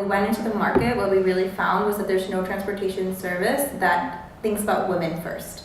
we went into the market, what we really found was that there's no transportation service that thinks about women first.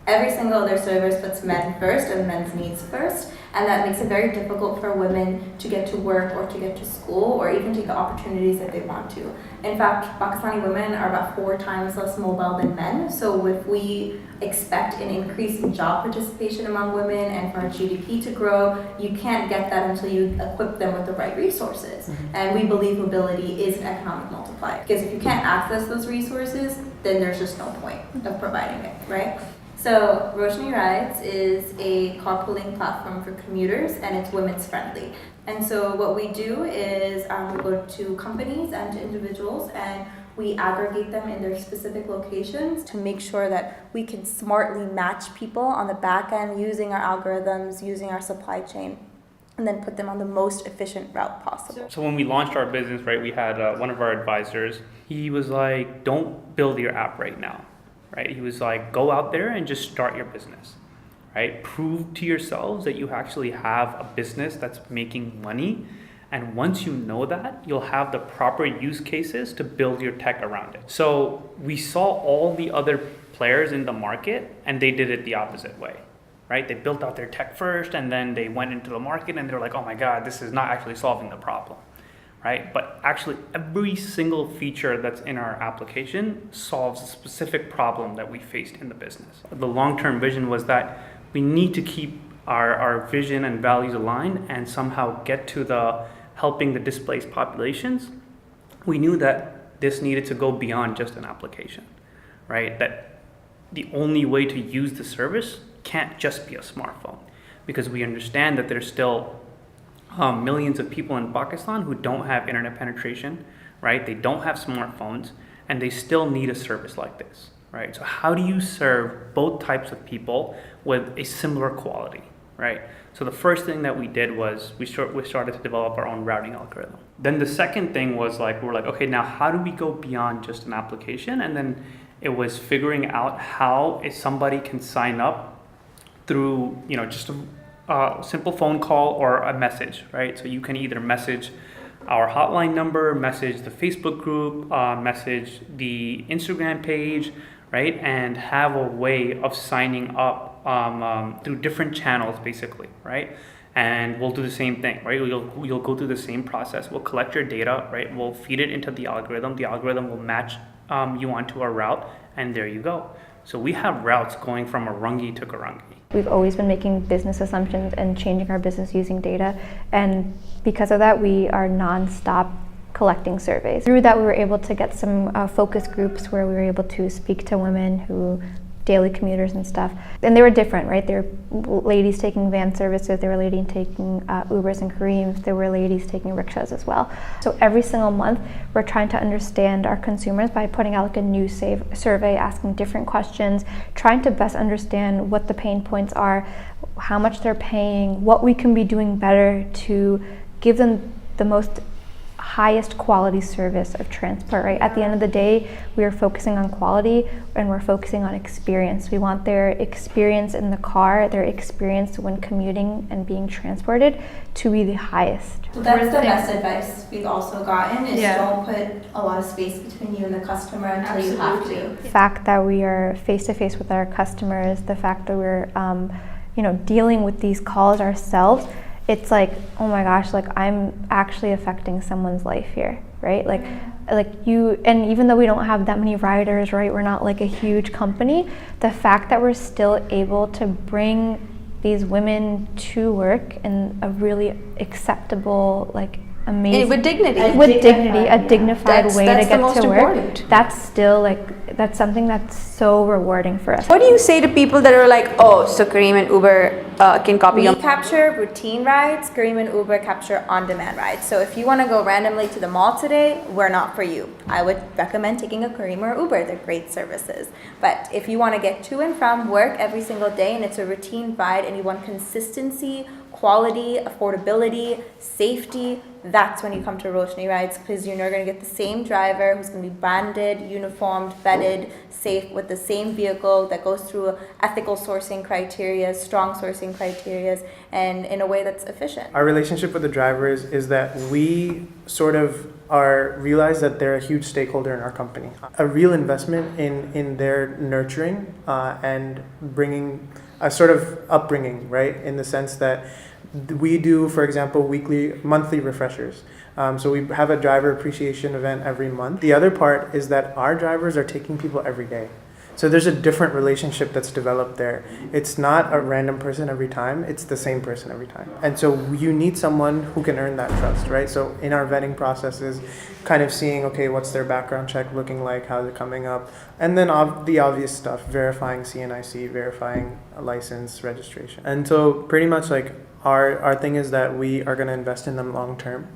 Every single other service puts men first and men's needs first, and that makes it very difficult for women to get to work or to get to school or even take the opportunities that they want to. In fact, Pakistani women are about 4 times less mobile than men, so if we expect an increase in job participation among women and for our GDP to grow, you can't get that until you equip them with the right resources. And we believe mobility is an economic multiplier, because if you can't access those resources, then there's just no point of providing it, right? So Roshni Rides is a carpooling platform for commuters, and it's women's friendly. And so what we do is we go to companies and to individuals, and we aggregate them in their specific locations to make sure that we can smartly match people on the back end using our algorithms, using our supply chain, and then put them on the most efficient route possible. So when we launched our business, right, we had one of our advisors. He was like, don't build your app right now. Right? He was like, go out there and just start your business, right? Prove to yourselves that you actually have a business that's making money. And once you know that, you'll have the proper use cases to build your tech around it. So we saw all the other players in the market, and they did it the opposite way, right? They built out their tech first, and then they went into the market and they're like, oh my God, this is not actually solving the problem. Right? But actually every single feature that's in our application solves a specific problem that we faced in the business. The long-term vision was that we need to keep our vision and values aligned and somehow get to the helping the displaced populations. We knew that this needed to go beyond just an application, right? That the only way to use the service can't just be a smartphone, because we understand that there's still millions of people in Pakistan who don't have internet penetration, right? They don't have smartphones, and they still need a service like this, right? So how do you serve both types of people with a similar quality, right? So the first thing that we did was we started to develop our own routing algorithm. Then the second thing was we're like, okay, now how do we go beyond just an application? And then it was figuring out how if somebody can sign up through, just a simple phone call or a message, right? So you can either message our hotline number, message the Facebook group, message the Instagram page, right? And have a way of signing up through different channels, basically, right? And we'll do the same thing, right? You'll go through the same process. We'll collect your data, right? We'll feed it into the algorithm. The algorithm will match you onto a route, and there you go. So we have routes going from Arangi to Karangi. We've always been making business assumptions and changing our business using data, and because of that, we are non-stop collecting surveys. Through that, we were able to get some focus groups where we were able to speak to women who daily commuters and stuff, and they were different, right? There were ladies taking van services, there were ladies taking Ubers and Careems, there were ladies taking rickshaws as well. So every single month, we're trying to understand our consumers by putting out a new survey, asking different questions, trying to best understand what the pain points are, how much they're paying, what we can be doing better to give them the most highest quality service of transport, right? At the end of the day, we are focusing on quality and we're focusing on experience. We want their experience in the car, their experience when commuting and being transported to be the highest. So that's the best advice we've also gotten is don't put a lot of space between you and the customer until you have to. The fact that we are face-to-face with our customers, the fact that we're dealing with these calls ourselves, it's like, oh my gosh, I'm actually affecting someone's life here, right? And even though we don't have that many riders, right? We're not like a huge company. The fact that we're still able to bring these women to work in a really acceptable, amazing, with dignity, a dignified way to get to work. Important. That's still that's something that's so rewarding for us. What do you say to people that are like, oh, so Careem and Uber can copy We your capture routine rides, Careem and Uber capture on-demand rides. So if you want to go randomly to the mall today, we're not for you. I would recommend taking a Careem or Uber. They're great services. But if you want to get to and from work every single day and it's a routine ride and you want consistency, quality, affordability, safety, that's when you come to Roshni Rides, because you're going to get the same driver who's going to be branded, uniformed, vetted, safe, with the same vehicle that goes through ethical sourcing criteria, strong sourcing criteria, and in a way that's efficient. Our relationship with the drivers is that we sort of realize that they're a huge stakeholder in our company. A real investment in their nurturing and bringing a sort of upbringing, right? In the sense that we do, for example, monthly refreshers. So we have a driver appreciation event every month. The other part is that our drivers are taking people every day. So there's a different relationship that's developed there. It's not a random person every time, it's the same person every time. And so you need someone who can earn that trust, right? So in our vetting processes, kind of seeing, okay, what's their background check looking like, how's it coming up? And then the obvious stuff, verifying CNIC, verifying a license, registration. And so pretty much like our thing is that we are going to invest in them long term.